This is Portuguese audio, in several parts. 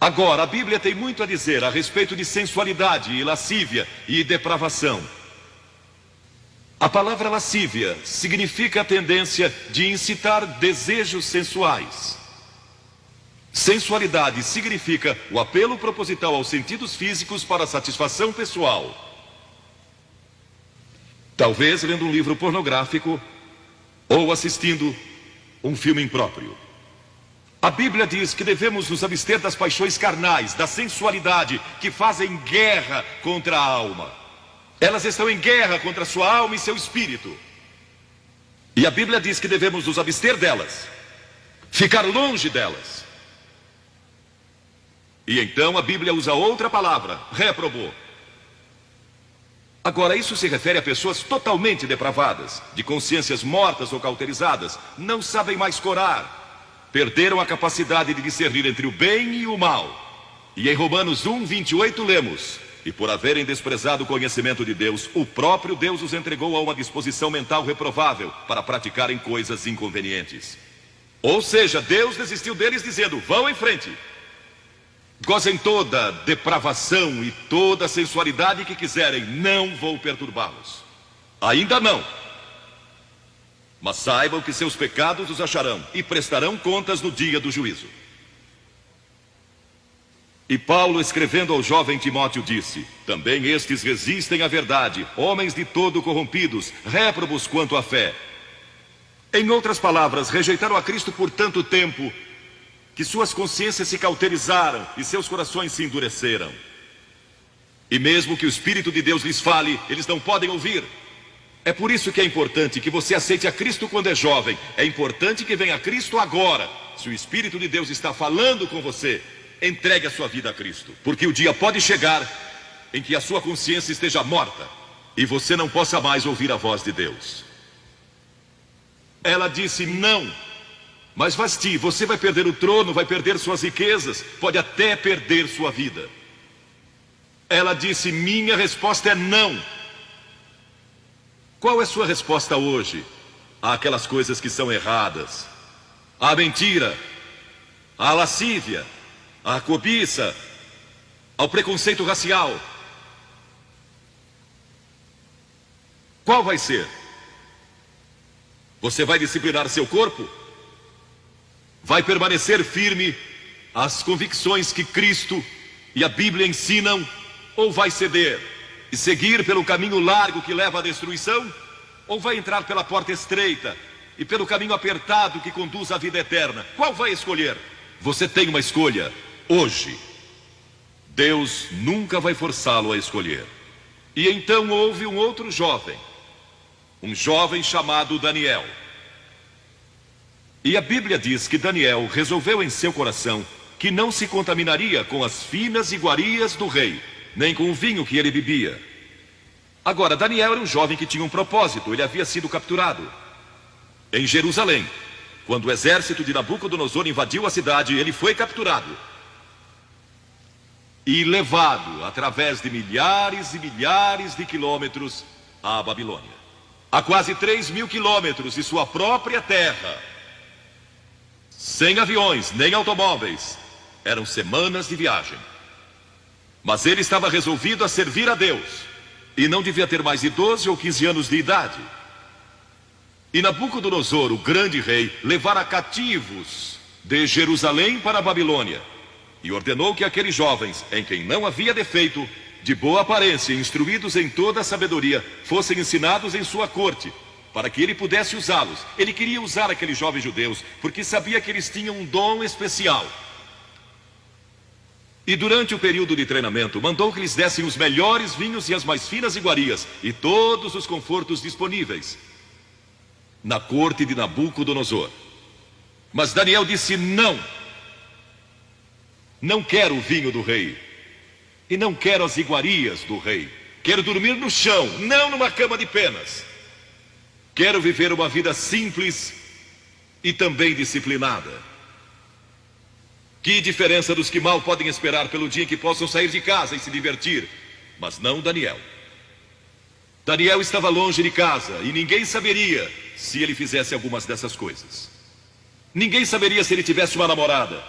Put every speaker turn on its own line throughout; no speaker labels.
Agora, a Bíblia tem muito a dizer a respeito de sensualidade e lascívia e depravação. A palavra lascívia significa a tendência de incitar desejos sensuais. Sensualidade significa o apelo proposital aos sentidos físicos para satisfação pessoal. Talvez lendo um livro pornográfico ou assistindo um filme impróprio. A Bíblia diz que devemos nos abster das paixões carnais, da sensualidade, que fazem guerra contra a alma. Elas estão em guerra contra a sua alma e seu espírito. E a Bíblia diz que devemos nos abster delas, ficar longe delas. E então a Bíblia usa outra palavra, réprobo. Agora, isso se refere a pessoas totalmente depravadas, de consciências mortas ou cauterizadas, não sabem mais corar. Perderam a capacidade de discernir entre o bem e o mal. E em Romanos 1:28 lemos: e por haverem desprezado o conhecimento de Deus, o próprio Deus os entregou a uma disposição mental reprovável para praticarem coisas inconvenientes. Ou seja, Deus desistiu deles dizendo: vão em frente. Gozem toda depravação e toda sensualidade que quiserem, não vou perturbá-los. Ainda não. Mas saibam que seus pecados os acharão e prestarão contas no dia do juízo. E Paulo, escrevendo ao jovem Timóteo, disse: também estes resistem à verdade, homens de todo corrompidos, réprobos quanto à fé. Em outras palavras, rejeitaram a Cristo por tanto tempo que suas consciências se cauterizaram e seus corações se endureceram. E mesmo que o Espírito de Deus lhes fale, eles não podem ouvir. É por isso que é importante que você aceite a Cristo quando é jovem. É importante que venha a Cristo agora. Se o Espírito de Deus está falando com você, entregue a sua vida a Cristo. Porque o dia pode chegar em que a sua consciência esteja morta e você não possa mais ouvir a voz de Deus. Ela disse: não. Mas Vasti, você vai perder o trono, vai perder suas riquezas, pode até perder sua vida. Ela disse: minha resposta é não. Qual é sua resposta hoje àquelas coisas que são erradas? À mentira, à lascívia, à cobiça, ao preconceito racial? Qual vai ser? Você vai disciplinar seu corpo? Vai permanecer firme às convicções que Cristo e a Bíblia ensinam? Ou vai ceder e seguir pelo caminho largo que leva à destruição? Ou vai entrar pela porta estreita e pelo caminho apertado que conduz à vida eterna? Qual vai escolher? Você tem uma escolha hoje. Deus nunca vai forçá-lo a escolher. E então houve um outro jovem, um jovem chamado Daniel. E a Bíblia diz que Daniel resolveu em seu coração que não se contaminaria com as finas iguarias do rei, nem com o vinho que ele bebia. Agora, Daniel era um jovem que tinha um propósito. Ele havia sido capturado em Jerusalém. Quando o exército de Nabucodonosor invadiu a cidade, ele foi capturado e levado através de milhares e milhares de quilômetros à Babilônia. A quase 3.000 quilômetros de sua própria terra, sem aviões nem automóveis. Eram semanas de viagem. Mas ele estava resolvido a servir a Deus. E não devia ter mais de 12 ou 15 anos de idade. E Nabucodonosor, o grande rei, levara cativos de Jerusalém para a Babilônia. E ordenou que aqueles jovens, em quem não havia defeito, de boa aparência, instruídos em toda a sabedoria, fossem ensinados em sua corte, para que ele pudesse usá-los. Ele queria usar aqueles jovens judeus, porque sabia que eles tinham um dom especial. E durante o período de treinamento, mandou que lhes dessem os melhores vinhos e as mais finas iguarias, e todos os confortos disponíveis na corte de Nabucodonosor. Mas Daniel disse: não. Não quero o vinho do rei, e não quero as iguarias do rei. Quero dormir no chão, não numa cama de penas. Quero viver uma vida simples e também disciplinada. Que diferença dos que mal podem esperar pelo dia em que possam sair de casa e se divertir. Mas não Daniel. Daniel estava longe de casa e ninguém saberia se ele fizesse algumas dessas coisas. Ninguém saberia se ele tivesse uma namorada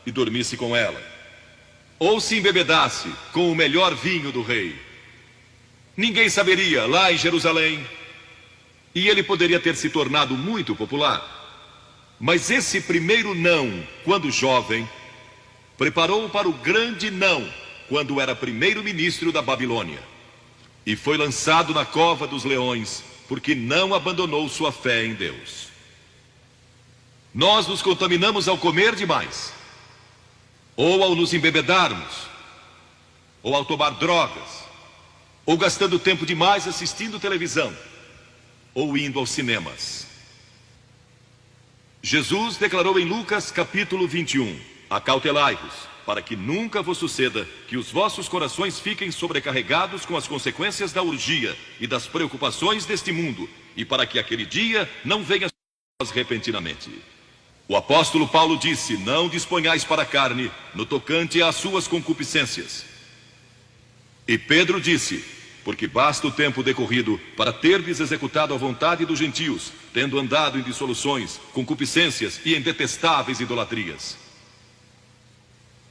e dormisse com ela. ou se embebedasse com o melhor vinho do rei. Ninguém saberia lá em Jerusalém, e ele poderia ter se tornado muito popular. Mas esse primeiro não, quando jovem, preparou para o grande não, quando era primeiro-ministro da Babilônia. E foi lançado na cova dos leões, porque não abandonou sua fé em Deus. Nós nos contaminamos ao comer demais, ou ao nos embebedarmos, ou ao tomar drogas, ou gastando tempo demais assistindo televisão, ou indo aos cinemas. Jesus declarou em Lucas capítulo 21, acautelai-vos, para que nunca vos suceda que os vossos corações fiquem sobrecarregados com as consequências da orgia e das preocupações deste mundo, e para que aquele dia não venha sobre vós repentinamente. O apóstolo Paulo disse, não disponhais para a carne no tocante às suas concupiscências. E Pedro disse, porque basta o tempo decorrido para terdes executado a vontade dos gentios, tendo andado em dissoluções, concupiscências e em detestáveis idolatrias.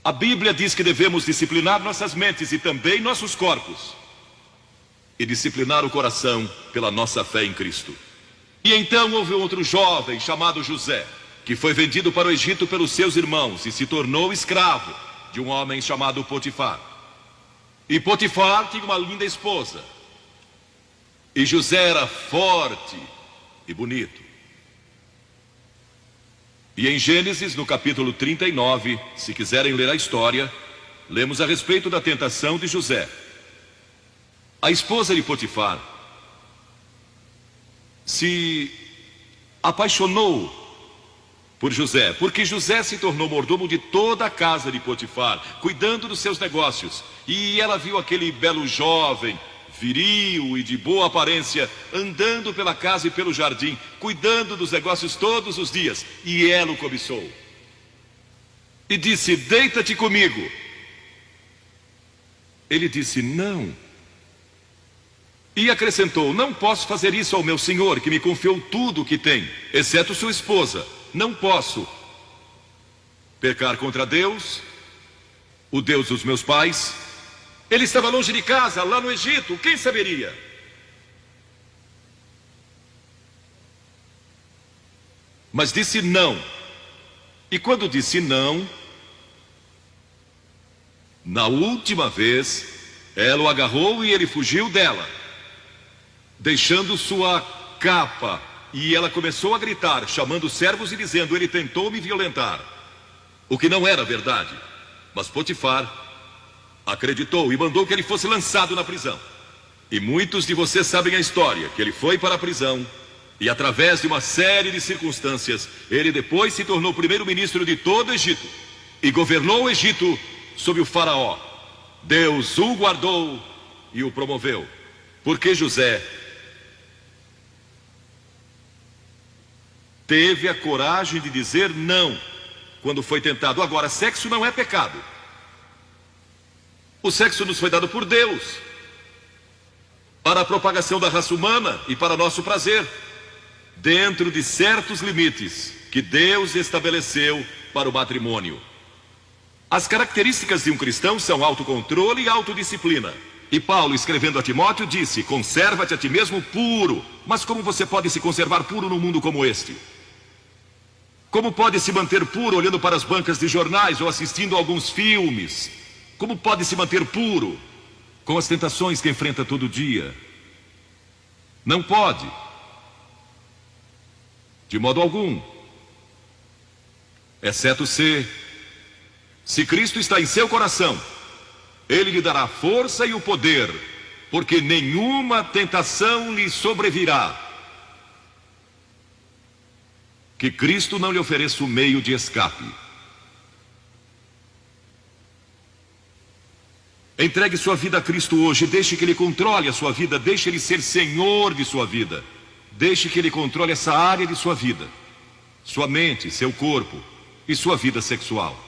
A Bíblia diz que devemos disciplinar nossas mentes e também nossos corpos, e disciplinar o coração pela nossa fé em Cristo. E então houve outro jovem chamado José, que foi vendido para o Egito pelos seus irmãos e se tornou escravo de um homem chamado Potifar. E Potifar tinha uma linda esposa. E José era forte e bonito. E em Gênesis, no capítulo 39, se quiserem ler a história, lemos a respeito da tentação de José. A esposa de Potifar se apaixonou por José, porque José se tornou mordomo de toda a casa de Potifar, cuidando dos seus negócios. E ela viu aquele belo jovem, viril e de boa aparência, andando pela casa e pelo jardim, cuidando dos negócios todos os dias. E ela o cobiçou. E disse, deita-te comigo. Ele disse, não. E acrescentou, não posso fazer isso ao meu senhor, que me confiou tudo o que tem, exceto sua esposa. Não posso pecar contra Deus, o Deus dos meus pais. Ele estava longe de casa, lá no Egito, quem saberia? Mas disse não. E quando disse não, na última vez, ela o agarrou e ele fugiu dela, deixando sua capa. E ela começou a gritar, chamando os servos e dizendo, ele tentou me violentar. O que não era verdade. Mas Potifar acreditou e mandou que ele fosse lançado na prisão. E muitos de vocês sabem a história, que ele foi para a prisão. E através de uma série de circunstâncias, ele depois se tornou primeiro-ministro de todo o Egito. E governou o Egito sob o faraó. Deus o guardou e o promoveu. Porque José teve a coragem de dizer não quando foi tentado. Agora, sexo não é pecado. O sexo nos foi dado por Deus para a propagação da raça humana e para nosso prazer, dentro de certos limites que Deus estabeleceu para o matrimônio. As características de um cristão são autocontrole e autodisciplina. E Paulo, escrevendo a Timóteo, disse, conserva-te a ti mesmo puro. Mas como você pode se conservar puro num mundo como este? Como pode se manter puro olhando para as bancas de jornais ou assistindo a alguns filmes? Como pode se manter puro com as tentações que enfrenta todo dia? Não pode. De modo algum. Exceto se Cristo está em seu coração, Ele lhe dará força e o poder, porque nenhuma tentação lhe sobrevirá que Cristo não lhe ofereça o meio de escape. Entregue sua vida a Cristo hoje, deixe que Ele controle a sua vida, deixe Ele ser Senhor de sua vida, deixe que Ele controle essa área de sua vida, sua mente, seu corpo e sua vida sexual.